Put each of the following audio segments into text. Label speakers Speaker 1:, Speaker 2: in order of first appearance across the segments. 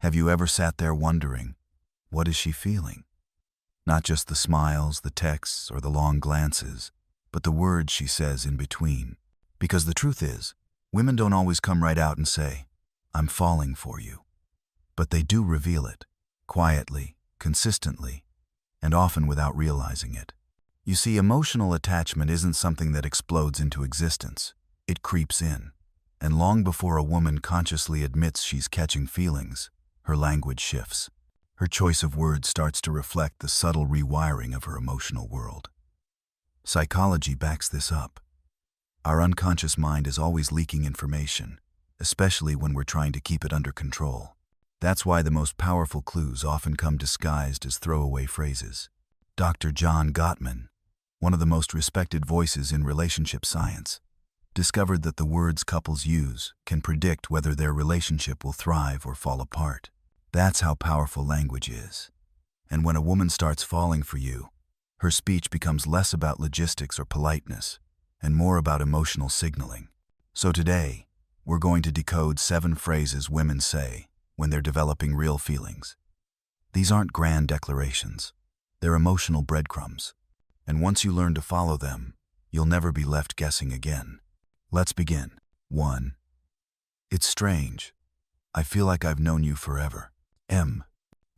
Speaker 1: Have you ever sat there wondering, what is she feeling? Not just the smiles, the texts, or the long glances, but the words she says in between. Because the truth is, women don't always come right out and say, "I'm falling for you." But they do reveal it, quietly, consistently, and often without realizing it. You see, emotional attachment isn't something that explodes into existence. It creeps in, and long before a woman consciously admits she's catching feelings, her language shifts. Her choice of words starts to reflect the subtle rewiring of her emotional world. Psychology backs this up. Our unconscious mind is always leaking information, especially when we're trying to keep it under control. That's why the most powerful clues often come disguised as throwaway phrases. Dr. John Gottman, one of the most respected voices in relationship science, discovered that the words couples use can predict whether their relationship will thrive or fall apart. That's how powerful language is. And when a woman starts falling for you, her speech becomes less about logistics or politeness and more about emotional signaling. So today, we're going to decode 7 phrases women say when they're developing real feelings. These aren't grand declarations. They're emotional breadcrumbs. And once you learn to follow them, you'll never be left guessing again. Let's begin. 1. It's strange. I feel like I've known you forever.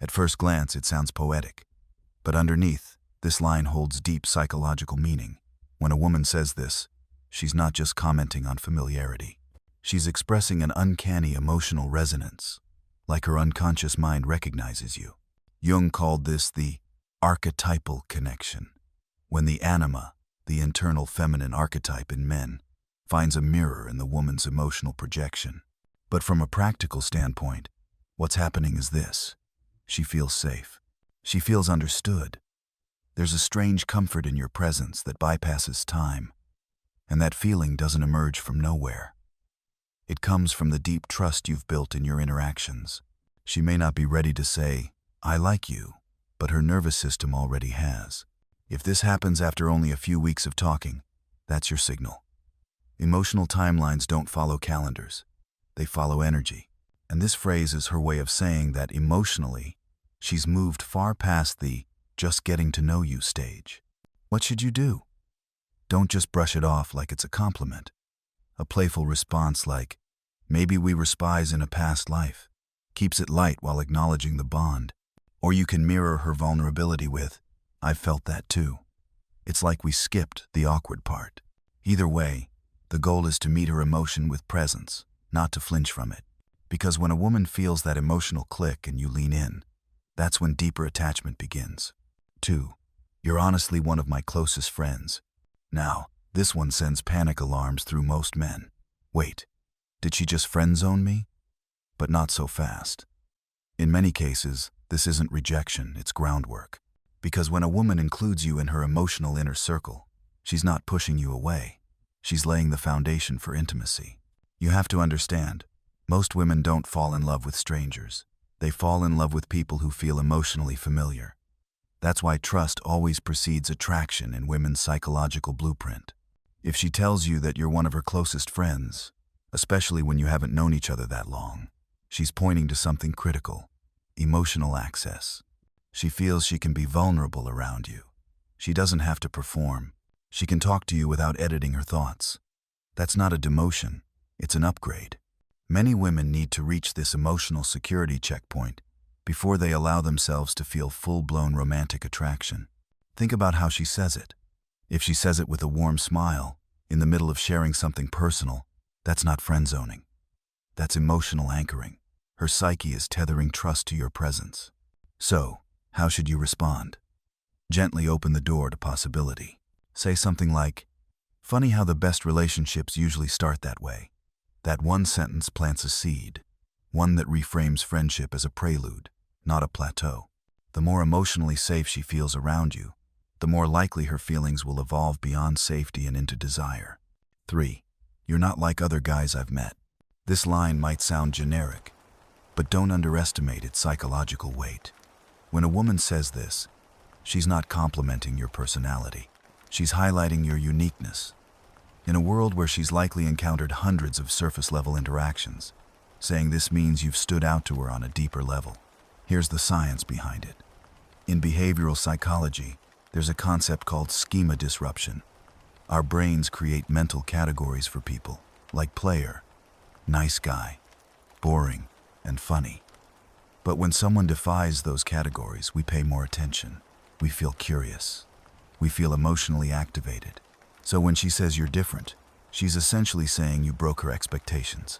Speaker 1: At first glance, it sounds poetic. But underneath, this line holds deep psychological meaning. When a woman says this, she's not just commenting on familiarity. She's expressing an uncanny emotional resonance, like her unconscious mind recognizes you. Jung called this the archetypal connection, when the anima, the internal feminine archetype in men, finds a mirror in the woman's emotional projection. But from a practical standpoint, what's happening is this. She feels safe. She feels understood. There's a strange comfort in your presence that bypasses time, and that feeling doesn't emerge from nowhere. It comes from the deep trust you've built in your interactions. She may not be ready to say, "I like you," but her nervous system already has. If this happens after only a few weeks of talking, that's your signal. Emotional timelines don't follow calendars. They follow energy. And this phrase is her way of saying that emotionally, she's moved far past the just getting to know you stage. What should you do? Don't just brush it off like it's a compliment. A playful response like, "Maybe we were spies in a past life," keeps it light while acknowledging the bond. Or you can mirror her vulnerability with, "I've felt that too." It's like we skipped the awkward part. Either way, the goal is to meet her emotion with presence, not to flinch from it. Because when a woman feels that emotional click and you lean in, that's when deeper attachment begins. 2. You're honestly one of my closest friends. Now, this one sends panic alarms through most men. Wait, did she just friend zone me? But not so fast. In many cases, this isn't rejection, it's groundwork. Because when a woman includes you in her emotional inner circle, she's not pushing you away. She's laying the foundation for intimacy. You have to understand, most women don't fall in love with strangers. They fall in love with people who feel emotionally familiar. That's why trust always precedes attraction in women's psychological blueprint. If she tells you that you're one of her closest friends, especially when you haven't known each other that long, she's pointing to something critical: emotional access. She feels she can be vulnerable around you. She doesn't have to perform. She can talk to you without editing her thoughts. That's not a demotion, it's an upgrade. Many women need to reach this emotional security checkpoint before they allow themselves to feel full-blown romantic attraction. Think about how she says it. If she says it with a warm smile, in the middle of sharing something personal, that's not friend-zoning. That's emotional anchoring. Her psyche is tethering trust to your presence. So, how should you respond? Gently open the door to possibility. Say something like, "Funny how the best relationships usually start that way." That one sentence plants a seed, one that reframes friendship as a prelude, not a plateau. The more emotionally safe she feels around you, the more likely her feelings will evolve beyond safety and into desire. 3. You're not like other guys I've met. This line might sound generic, but don't underestimate its psychological weight. When a woman says this, she's not complimenting your personality. She's highlighting your uniqueness. In a world where she's likely encountered hundreds of surface-level interactions, saying this means you've stood out to her on a deeper level. Here's the science behind it. In behavioral psychology, there's a concept called schema disruption. Our brains create mental categories for people, like player, nice guy, boring, and funny. But when someone defies those categories, we pay more attention. We feel curious. We feel emotionally activated. So when she says you're different, she's essentially saying you broke her expectations.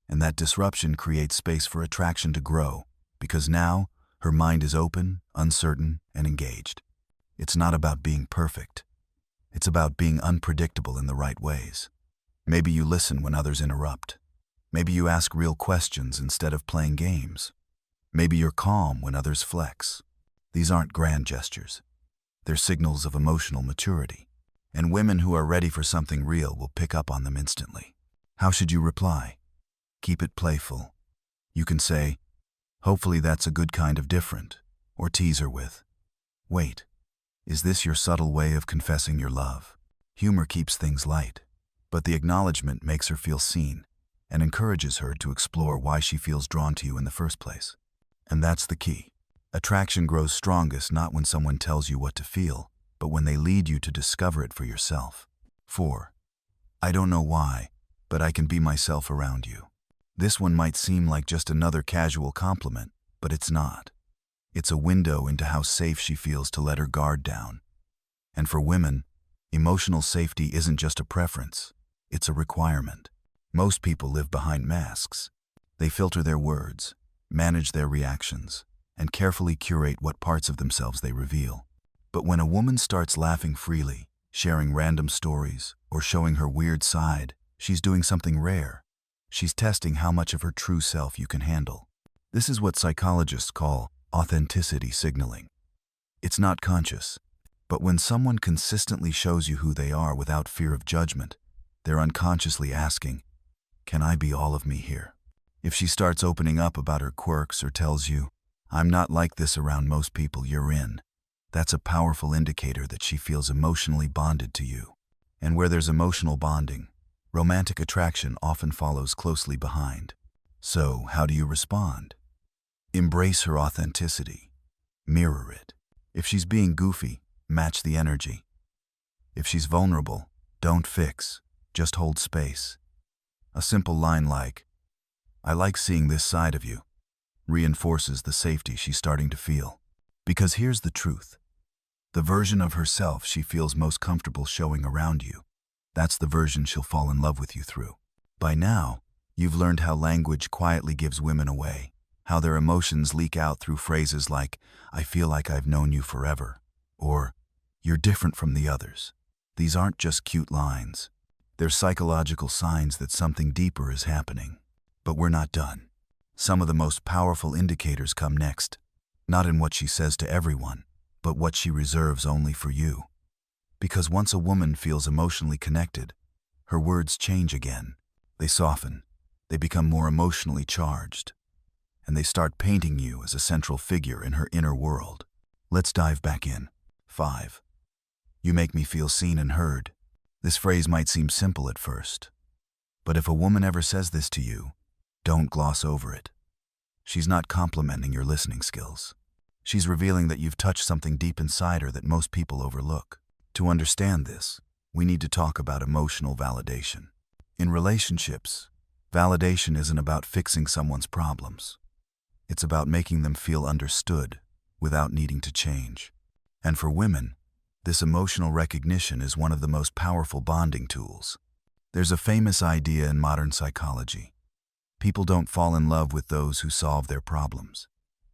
Speaker 1: And that disruption creates space for attraction to grow, because now her mind is open, uncertain, and engaged. It's not about being perfect. It's about being unpredictable in the right ways. Maybe you listen when others interrupt. Maybe you ask real questions instead of playing games. Maybe you're calm when others flex. These aren't grand gestures. They're signals of emotional maturity. And women who are ready for something real will pick up on them instantly. How should you reply? Keep it playful. You can say, "Hopefully that's a good kind of different," or tease her with, "Wait, is this your subtle way of confessing your love?" Humor keeps things light, but the acknowledgement makes her feel seen and encourages her to explore why she feels drawn to you in the first place. And that's the key. Attraction grows strongest not when someone tells you what to feel, but when they lead you to discover it for yourself. 4. I don't know why, but I can be myself around you. This one might seem like just another casual compliment, but it's not. It's a window into how safe she feels to let her guard down. And for women, emotional safety isn't just a preference, it's a requirement. Most people live behind masks. They filter their words, manage their reactions, and carefully curate what parts of themselves they reveal. But when a woman starts laughing freely, sharing random stories, or showing her weird side, she's doing something rare. She's testing how much of her true self you can handle. This is what psychologists call authenticity signaling. It's not conscious, but when someone consistently shows you who they are without fear of judgment, they're unconsciously asking, "Can I be all of me here?" If she starts opening up about her quirks or tells you, "I'm not like this around most people," you're in. That's a powerful indicator that she feels emotionally bonded to you. And where there's emotional bonding, romantic attraction often follows closely behind. So, how do you respond? Embrace her authenticity. Mirror it. If she's being goofy, match the energy. If she's vulnerable, don't fix, just hold space. A simple line like, "I like seeing this side of you," reinforces the safety she's starting to feel. Because here's the truth. The version of herself she feels most comfortable showing around you, that's the version she'll fall in love with you through. By now, you've learned how language quietly gives women away, how their emotions leak out through phrases like, "I feel like I've known you forever," or "You're different from the others." These aren't just cute lines. They're psychological signs that something deeper is happening. But we're not done. Some of the most powerful indicators come next, not in what she says to everyone, but what she reserves only for you. Because once a woman feels emotionally connected, her words change again. They soften, they become more emotionally charged, and they start painting you as a central figure in her inner world. Let's dive back in. 5. You make me feel seen and heard. This phrase might seem simple at first, but if a woman ever says this to you, don't gloss over it. She's not complimenting your listening skills. She's revealing that you've touched something deep inside her that most people overlook. To understand this, we need to talk about emotional validation. In relationships, validation isn't about fixing someone's problems. It's about making them feel understood without needing to change. And for women, this emotional recognition is one of the most powerful bonding tools. There's a famous idea in modern psychology. People don't fall in love with those who solve their problems.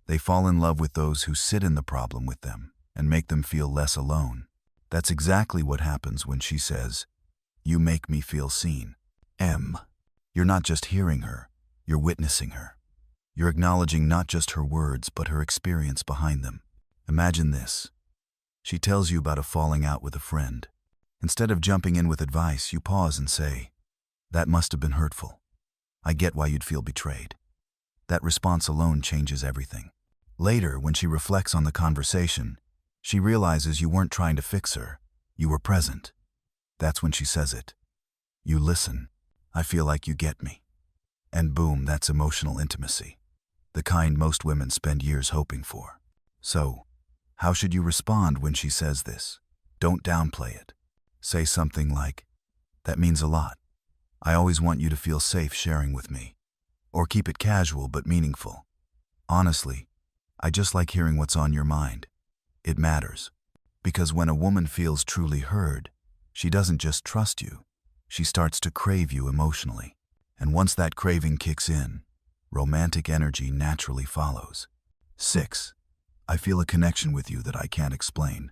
Speaker 1: They fall in love with those who sit in the problem with them and make them feel less alone. That's exactly what happens when she says, "You make me feel seen." You're not just hearing her, you're witnessing her. You're acknowledging not just her words, but her experience behind them. Imagine this. She tells you about a falling out with a friend. Instead of jumping in with advice, you pause and say, "That must have been hurtful. I get why you'd feel betrayed." That response alone changes everything. Later, when she reflects on the conversation, she realizes you weren't trying to fix her. You were present. That's when she says it. "You listen. I feel like you get me." And boom, that's emotional intimacy. The kind most women spend years hoping for. So, how should you respond when she says this? Don't downplay it. Say something like, "That means a lot. I always want you to feel safe sharing with me." Or keep it casual but meaningful. "Honestly, I just like hearing what's on your mind." It matters. Because when a woman feels truly heard, she doesn't just trust you, she starts to crave you emotionally. And once that craving kicks in, romantic energy naturally follows. 6. I feel a connection with you that I can't explain.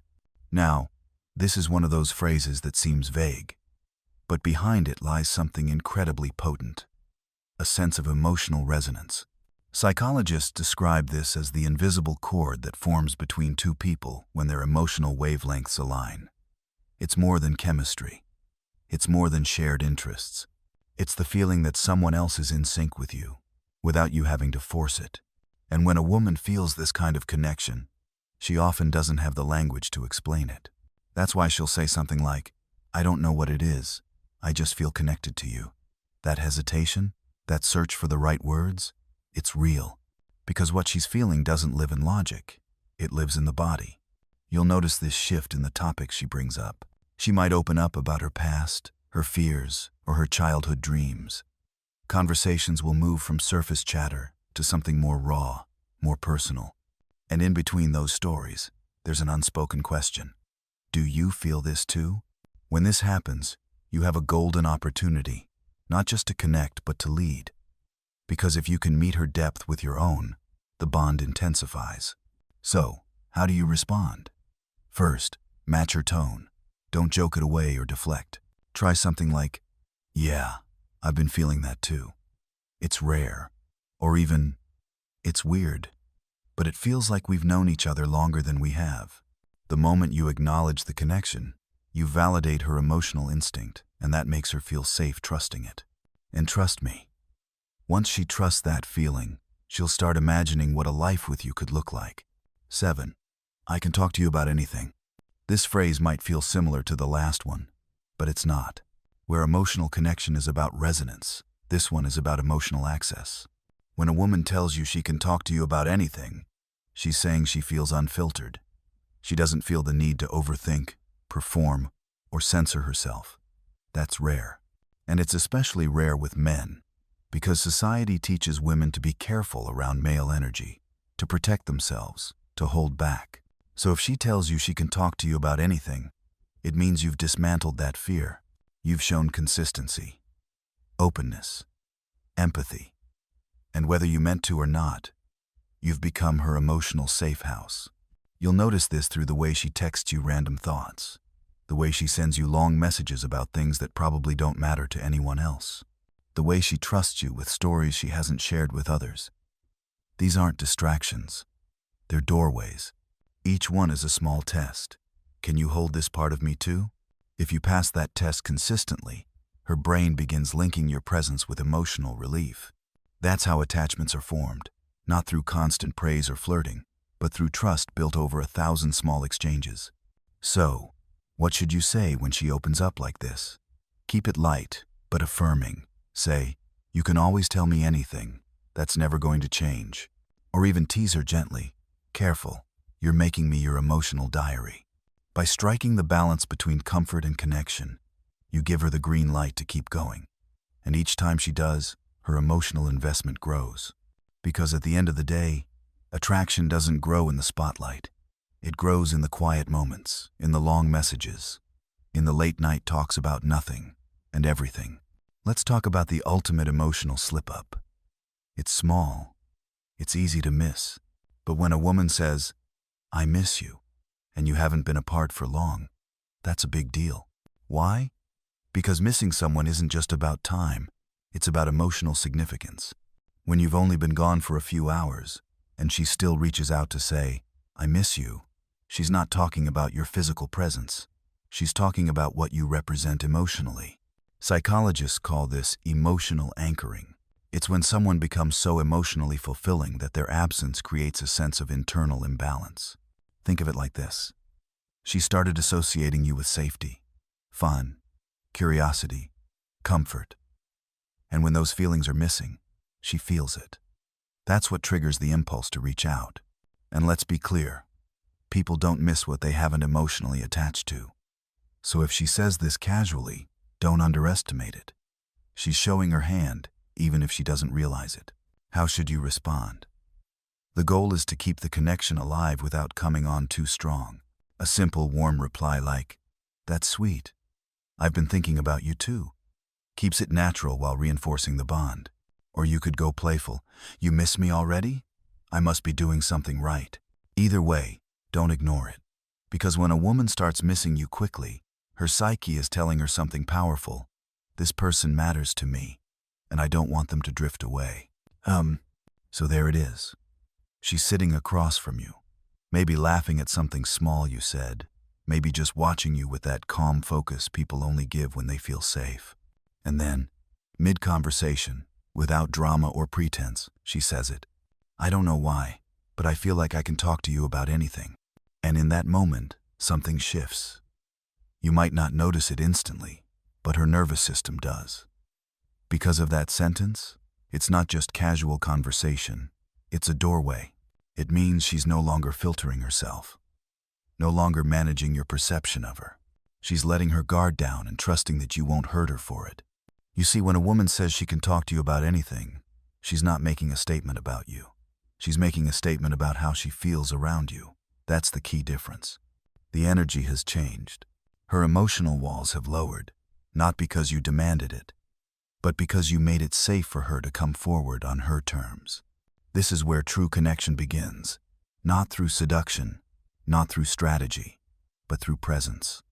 Speaker 1: Now, this is one of those phrases that seems vague, but behind it lies something incredibly potent. A sense of emotional resonance. Psychologists describe this as the invisible cord that forms between two people when their emotional wavelengths align. It's more than chemistry. It's more than shared interests. It's the feeling that someone else is in sync with you, without you having to force it. And when a woman feels this kind of connection, she often doesn't have the language to explain it. That's why she'll say something like, "I don't know what it is, I just feel connected to you." That hesitation, that search for the right words, it's real. Because what she's feeling doesn't live in logic, it lives in the body. You'll notice this shift in the topics she brings up. She might open up about her past, her fears, or her childhood dreams. Conversations will move from surface chatter to something more raw, more personal. And in between those stories, there's an unspoken question. Do you feel this too? When this happens, you have a golden opportunity, not just to connect, but to lead. Because if you can meet her depth with your own, the bond intensifies. So, how do you respond? First, match her tone. Don't joke it away or deflect. Try something like, "Yeah, I've been feeling that too. It's rare." Or even, "It's weird, but it feels like we've known each other longer than we have." The moment you acknowledge the connection, you validate her emotional instinct, and that makes her feel safe trusting it. And trust me, once she trusts that feeling, she'll start imagining what a life with you could look like. 7. I can talk to you about anything. This phrase might feel similar to the last one, but it's not. Where emotional connection is about resonance, this one is about emotional access. When a woman tells you she can talk to you about anything, she's saying she feels unfiltered. She doesn't feel the need to overthink, perform, or censor herself. That's rare. And it's especially rare with men, because society teaches women to be careful around male energy, to protect themselves, to hold back. So if she tells you she can talk to you about anything, it means you've dismantled that fear. You've shown consistency, openness, empathy. And whether you meant to or not, you've become her emotional safe house. You'll notice this through the way she texts you random thoughts, the way she sends you long messages about things that probably don't matter to anyone else, the way she trusts you with stories she hasn't shared with others. These aren't distractions. They're doorways. Each one is a small test. Can you hold this part of me too? If you pass that test consistently, her brain begins linking your presence with emotional relief. That's how attachments are formed, not through constant praise or flirting, but through trust built over 1,000 small exchanges. So, what should you say when she opens up like this? Keep it light, but affirming. Say, "You can always tell me anything. That's never going to change." Or even tease her gently. "Careful, you're making me your emotional diary." By striking the balance between comfort and connection, you give her the green light to keep going. And each time she does, her emotional investment grows. Because at the end of the day, attraction doesn't grow in the spotlight. It grows in the quiet moments, in the long messages, in the late-night talks about nothing and everything. Let's talk about the ultimate emotional slip-up. It's small. It's easy to miss. But when a woman says, "I miss you," and you haven't been apart for long, that's a big deal. Why? Because missing someone isn't just about time. It's about emotional significance. When you've only been gone for a few hours, and she still reaches out to say, "I miss you," she's not talking about your physical presence. She's talking about what you represent emotionally. Psychologists call this emotional anchoring. It's when someone becomes so emotionally fulfilling that their absence creates a sense of internal imbalance. Think of it like this. She started associating you with safety, fun, curiosity, comfort. And when those feelings are missing, She feels it. That's what triggers the impulse to reach out. And let's be clear, people don't miss what they haven't emotionally attached to. So if she says this casually, don't underestimate it. She's showing her hand, even if she doesn't realize it. How should you respond? The goal is to keep the connection alive without coming on too strong. A simple, warm reply like, "That's sweet. I've been thinking about you too," keeps it natural while reinforcing the bond. Or you could go playful. "You miss me already? I must be doing something right." Either way, don't ignore it. Because when a woman starts missing you quickly, her psyche is telling her something powerful. This person matters to me, and I don't want them to drift away. So there it is. She's sitting across from you, maybe laughing at something small you said, maybe just watching you with that calm focus people only give when they feel safe. And then, mid-conversation, without drama or pretense, she says it. "I don't know why, but I feel like I can talk to you about anything." And in that moment, something shifts. You might not notice it instantly, but her nervous system does. Because of that sentence, it's not just casual conversation, it's a doorway. It means she's no longer filtering herself, no longer managing your perception of her. She's letting her guard down and trusting that you won't hurt her for it. You see, when a woman says she can talk to you about anything, she's not making a statement about you. She's making a statement about how she feels around you. That's the key difference. The energy has changed. Her emotional walls have lowered, not because you demanded it, but because you made it safe for her to come forward on her terms. This is where true connection begins, not through seduction, not through strategy, but through presence.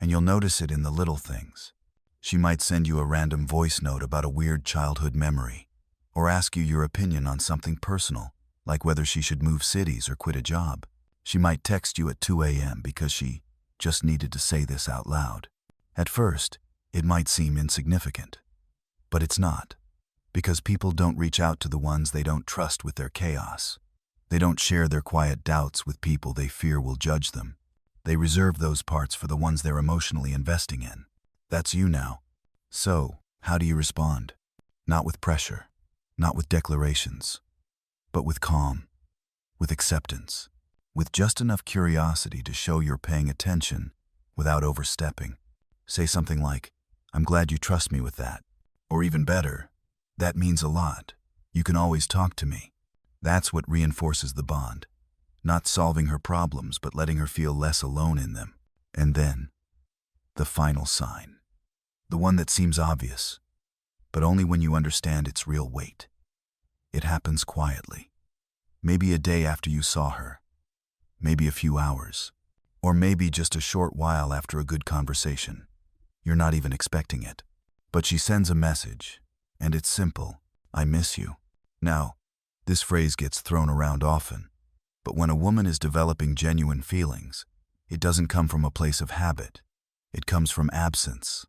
Speaker 1: And you'll notice it in the little things. She might send you a random voice note about a weird childhood memory, or ask you your opinion on something personal, like whether she should move cities or quit a job. She might text you at 2 a.m. because she just needed to say this out loud. At first, it might seem insignificant, but it's not, because people don't reach out to the ones they don't trust with their chaos. They don't share their quiet doubts with people they fear will judge them. They reserve those parts for the ones they're emotionally investing in. That's you now. So, how do you respond? Not with pressure, not with declarations, but with calm, with acceptance, with just enough curiosity to show you're paying attention without overstepping. Say something like, "I'm glad you trust me with that." Or even better, "That means a lot. You can always talk to me." That's what reinforces the bond. Not solving her problems, but letting her feel less alone in them. And then, the final sign. The one that seems obvious, but only when you understand its real weight. It happens quietly. Maybe a day after you saw her. Maybe a few hours. Or maybe just a short while after a good conversation. You're not even expecting it. But she sends a message, and it's simple. "I miss you." Now, this phrase gets thrown around often, but when a woman is developing genuine feelings, it doesn't come from a place of habit. It comes from absence,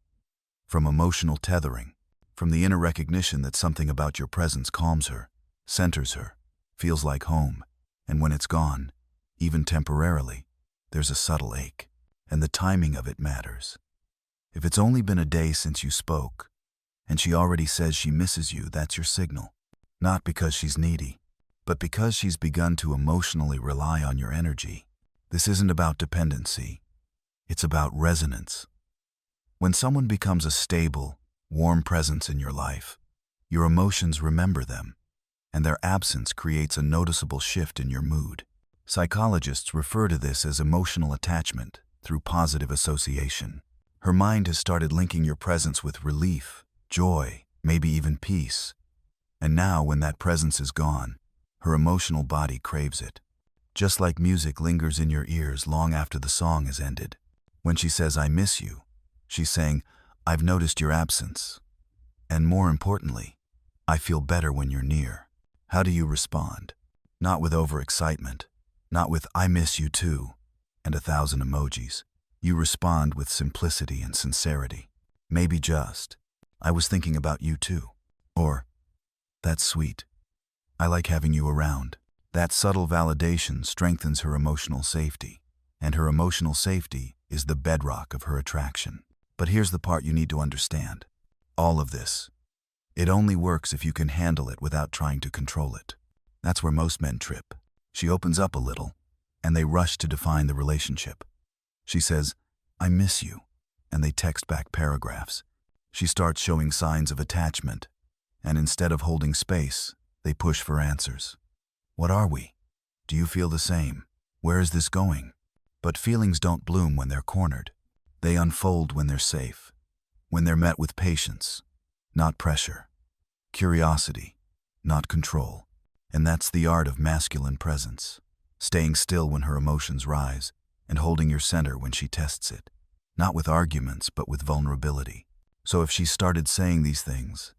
Speaker 1: from emotional tethering, from the inner recognition that something about your presence calms her, centers her, feels like home, and when it's gone, even temporarily, there's a subtle ache, and the timing of it matters. If it's only been a day since you spoke, and she already says she misses you, that's your signal. Not because she's needy, but because she's begun to emotionally rely on your energy. This isn't about dependency. It's about resonance. When someone becomes a stable, warm presence in your life, your emotions remember them, and their absence creates a noticeable shift in your mood. Psychologists refer to this as emotional attachment through positive association. Her mind has started linking your presence with relief, joy, maybe even peace. And now, when that presence is gone, her emotional body craves it. Just like music lingers in your ears long after the song has ended. When she says, "I miss you," she's saying, "I've noticed your absence. And more importantly, I feel better when you're near." How do you respond? Not with overexcitement, not with "I miss you too," and 1,000 emojis. You respond with simplicity and sincerity. Maybe just, "I was thinking about you too." Or, "That's sweet. I like having you around." That subtle validation strengthens her emotional safety, and her emotional safety is the bedrock of her attraction. But here's the part you need to understand. All of this, It only works if you can handle it without trying to control it. That's where most men trip. She opens up a little, and they rush to define the relationship. She says, "I miss you," and they text back paragraphs. She starts showing signs of attachment, and instead of holding space, they push for answers. What are we? Do you feel the same? Where is this going? But feelings don't bloom when they're cornered. They unfold when they're safe, when they're met with patience, not pressure, curiosity, not control. And that's the art of masculine presence, staying still when her emotions rise and holding your center when she tests it, not with arguments but with vulnerability. So if she started saying these things,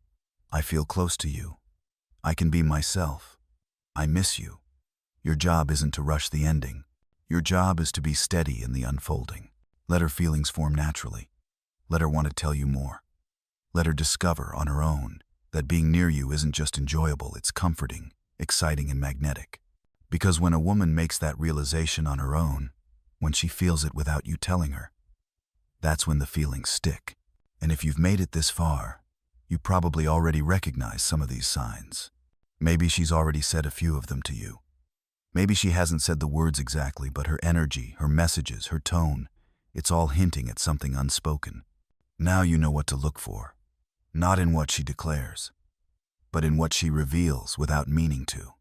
Speaker 1: "I feel close to you," "I can be myself," "I miss you," your job isn't to rush the ending. Your job is to be steady in the unfolding. Let her feelings form naturally. Let her want to tell you more. Let her discover on her own that being near you isn't just enjoyable, it's comforting, exciting, and magnetic. Because when a woman makes that realization on her own, when she feels it without you telling her, that's when the feelings stick. And if you've made it this far, you probably already recognize some of these signs. Maybe she's already said a few of them to you. Maybe she hasn't said the words exactly, but her energy, her messages, her tone, it's all hinting at something unspoken. Now you know what to look for, not in what she declares, but in what she reveals without meaning to.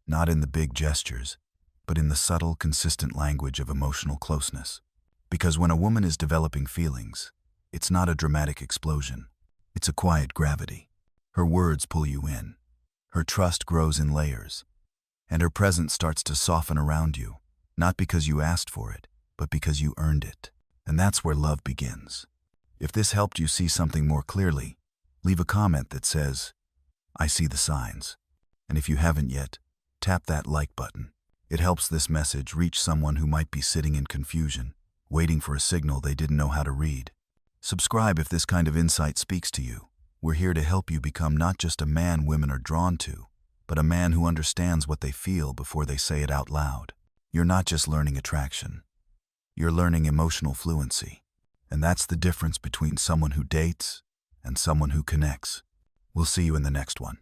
Speaker 1: Not in the big gestures, but in the subtle, consistent language of emotional closeness. Because when a woman is developing feelings, it's not a dramatic explosion. It's a quiet gravity. Her words pull you in. Her trust grows in layers. And her presence starts to soften around you, not because you asked for it, but because you earned it. And that's where love begins. If this helped you see something more clearly, leave a comment that says, "I see the signs." And if you haven't yet, tap that like button. It helps this message reach someone who might be sitting in confusion, waiting for a signal they didn't know how to read. Subscribe if this kind of insight speaks to you. We're here to help you become not just a man women are drawn to, but a man who understands what they feel before they say it out loud. You're not just learning attraction. You're learning emotional fluency. And that's the difference between someone who dates and someone who connects. We'll see you in the next one.